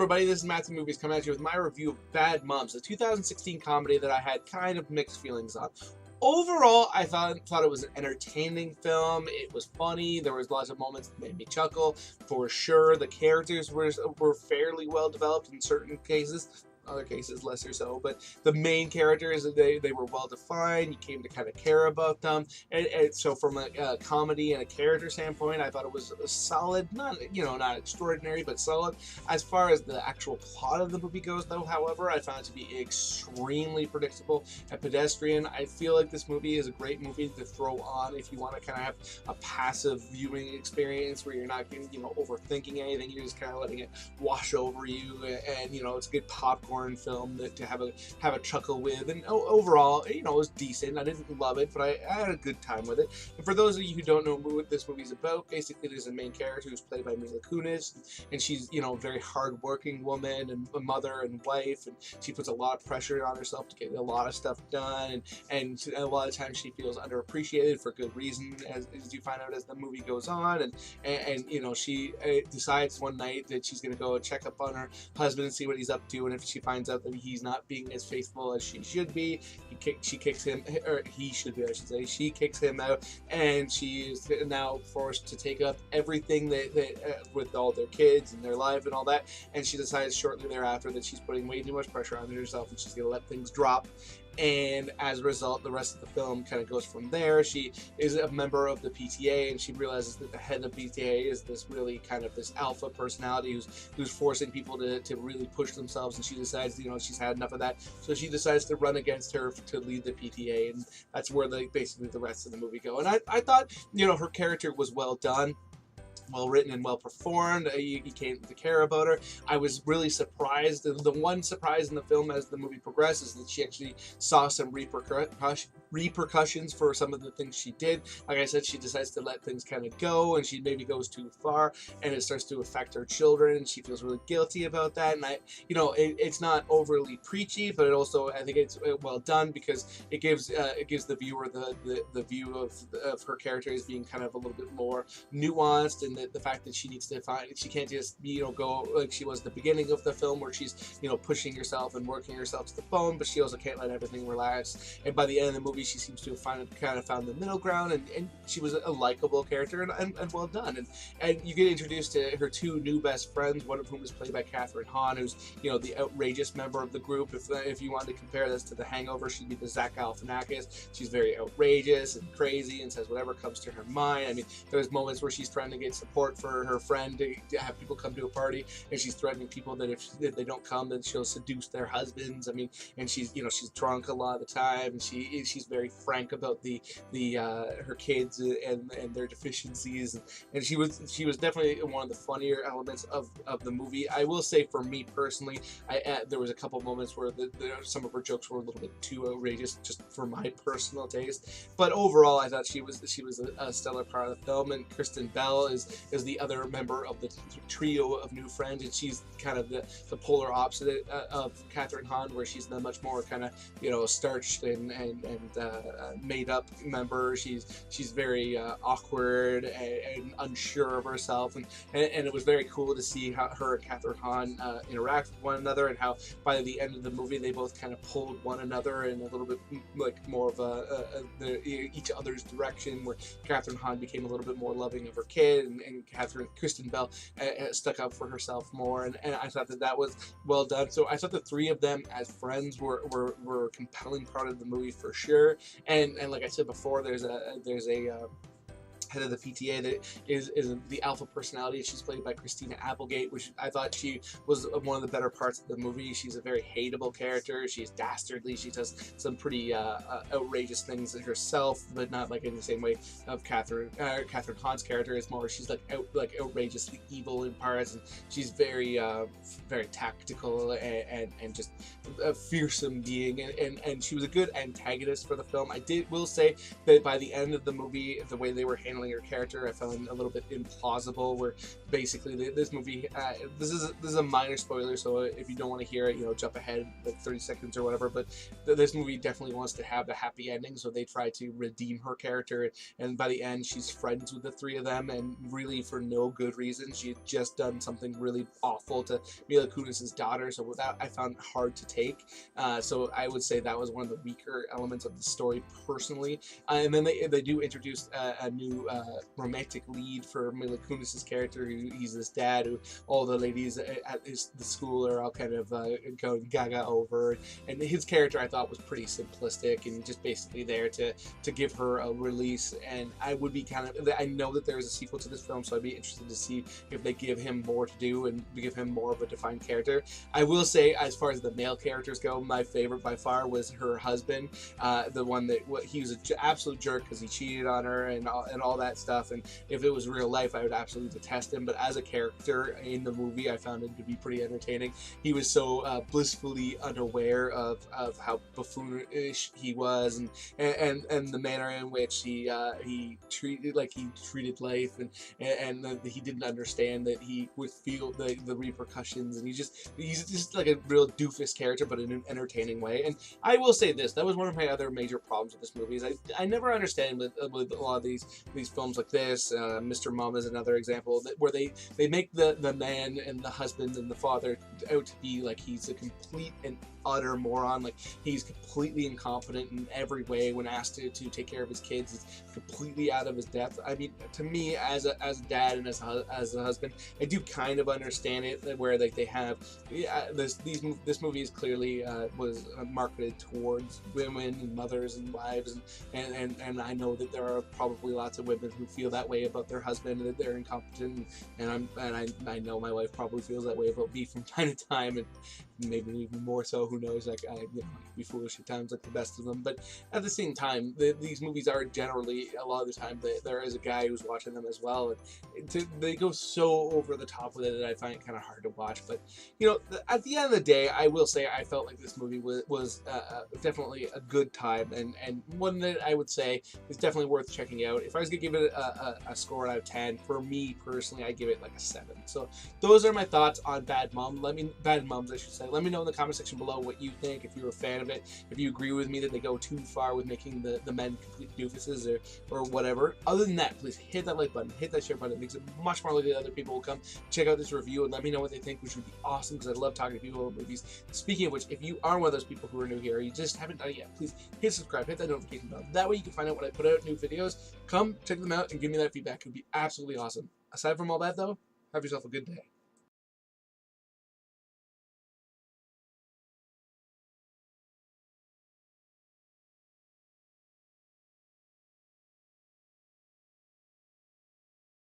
everybody, this is Matthew Movies coming at you with my review of Bad Moms, a 2016 comedy that I had kind of mixed feelings on. Overall, I thought it was an entertaining film. It was funny. There was lots of moments that made me chuckle, for sure. The characters were fairly well developed in certain cases. Other cases lesser so, but the main characters, they were well defined. You came to kind of care about them, and so from a comedy and a character standpoint, I thought it was a solid, not not extraordinary, but solid. As far as the actual plot of the movie goes, though, however, I found it to be extremely predictable and pedestrian. I feel like this movie is a great movie to throw on if you want to kind of have a passive viewing experience where you're not getting overthinking anything. You're just kind of letting it wash over you, and it's a good popcorn film to have a chuckle with. And overall, it was decent. I didn't love it, but I had a good time with it. And for those of you who don't know what this movie's about, basically there's a main character who's played by Mila Kunis, and she's a very hard-working woman and a mother and wife, and she puts a lot of pressure on herself to get a lot of stuff done, and a lot of times she feels underappreciated for good reason, as you find out as the movie goes on. And she decides one night that she's going to go check up on her husband and see what he's up to, and if she finds out that he's not being as faithful as she should be, she kicks him, or he should be, I should say. She kicks him out, and she is now forced to take up everything that with all their kids and their life and all that. And she decides shortly thereafter that she's putting way too much pressure on herself, and she's going to let things drop. And as a result, the rest of the film kind of goes from there. She is a member of the PTA, and she realizes that the head of PTA is this really kind of this alpha personality who's forcing people to really push themselves. And she decides, she's had enough of that, so she decides to run against her to lead the PTA, and that's where basically the rest of the movie go. And I thought, her character was well done, well written, and well performed. You came to care about her. I was really surprised. The one surprise in the film as the movie progresses is that she actually saw some repercussions for some of the things she did. Like I said, she decides to let things kind of go, and she maybe goes too far, and it starts to affect her children, and she feels really guilty about that. And it's not overly preachy, but it also, I think it's well done, because it gives the viewer the view of her character as being kind of a little bit more nuanced, and the fact that she needs to she can't just go like she was at the beginning of the film, where she's pushing herself and working herself to the bone, but she also can't let everything relax. And by the end of the movie, she seems to have found the middle ground, and she was a likable character, and well done. And you get introduced to her two new best friends, one of whom is played by Kathryn Hahn, who's the outrageous member of the group. If you wanted to compare this to The Hangover, she'd be the Zach Galifianakis. She's very outrageous and crazy and says whatever comes to her mind. I mean, there's moments where she's trying to get support for her friend to have people come to a party, and she's threatening people that if they don't come, then she'll seduce their husbands. I mean, and she's drunk a lot of the time, and she's very frank about her kids and their deficiencies, and she was definitely one of the funnier elements of the movie. I will say, for me personally, there was a couple moments where some of her jokes were a little bit too outrageous, just for my personal taste. But overall, I thought she was a stellar part of the film. And Kristen Bell is the other member of the trio of new friends, and she's kind of the polar opposite of Kathryn Hahn, where she's the much more kind of starched and made up member. She's very awkward and unsure of herself, and it was very cool to see how her and Kathryn Hahn interact with one another, and how by the end of the movie they both kind of pulled one another in a little bit like more of each other's direction, where Kathryn Hahn became a little bit more loving of her kid, and Kristen Bell stuck up for herself more, and I thought that was well done. So I thought the three of them as friends were a compelling part of the movie for sure. And like I said before, there's a head of the PTA that is the alpha personality. She's played by Christina Applegate, which I thought she was one of the better parts of the movie. She's a very hateable character. She's dastardly. She does some pretty outrageous things herself, but not like in the same way of Kathryn Hahn's character. It's more she's like outrageously evil in parts, and she's very very tactical and just a fearsome being. And she was a good antagonist for the film. Will say that by the end of the movie, the way they were handling handling her character I found a little bit implausible. Where basically this movie, this is a minor spoiler, so if you don't want to hear it, jump ahead like 30 seconds or whatever. But this movie definitely wants to have a happy ending, so they try to redeem her character, and by the end she's friends with the three of them, and really for no good reason. She had just done something really awful to Mila Kunis's daughter, so that I found hard to take. So I would say that was one of the weaker elements of the story personally. And then they do introduce a new romantic lead for Mila Kunis's character. He's this dad who all the ladies at the school are all kind of going gaga over, and his character I thought was pretty simplistic and just basically there to give her a release. And I would be I know that there is a sequel to this film, so I'd be interested to see if they give him more to do and give him more of a defined character. I will say, as far as the male characters go, my favorite by far was her husband, the one that he was an absolute jerk because he cheated on her and all that stuff. And if it was real life, I would absolutely detest him. But as a character in the movie, I found him to be pretty entertaining. He was so blissfully unaware of how buffoonish he was, and the manner in which he treated life, and he didn't understand that he would feel the repercussions, and he's just like a real doofus character, but in an entertaining way. And I will say this, that was one of my other major problems with this movie, is I never understand with a lot of these films like this. Mr. Mom is another example where they make the man and the husband and the father out to be like he's a complete and utter moron. Like, he's completely incompetent in every way when asked to take care of his kids. He's completely out of his depth. I mean, to me, as a dad and as a husband, I do kind of understand it, where like they have this movie is clearly was marketed towards women and mothers and wives, and I know that there are probably lots of women who feel that way about their husband, that they're incompetent, and I know my wife probably feels that way about me from time to time, and maybe even more so, who knows. Like, I be foolish at times, like the best of them. But at the same time, these movies are generally, a lot of the time, there is a guy who's watching them as well, and they go so over the top with it that I find it kind of hard to watch. But at the end of the day, I will say I felt like this movie was definitely a good time, and one that I would say is definitely worth checking out. If I was gonna give it a score out of 10, for me personally, I give it like a 7. So those are my thoughts on Bad Moms, I should say. Let me know in the comment section below what you think, if you're a fan of it, if you agree with me that they go too far with making the men complete doofuses or whatever. Other than that, please hit that like button, hit that share button. It makes it much more likely that other people will come check out this review and let me know what they think, which would be awesome, because I love talking to people about movies. Speaking of which, if you are one of those people who are new here, or you just haven't done it yet, please hit subscribe, hit that notification bell. That way you can find out when I put out new videos. Come check them out and give me that feedback. It would be absolutely awesome. Aside from all that though, have yourself a good day.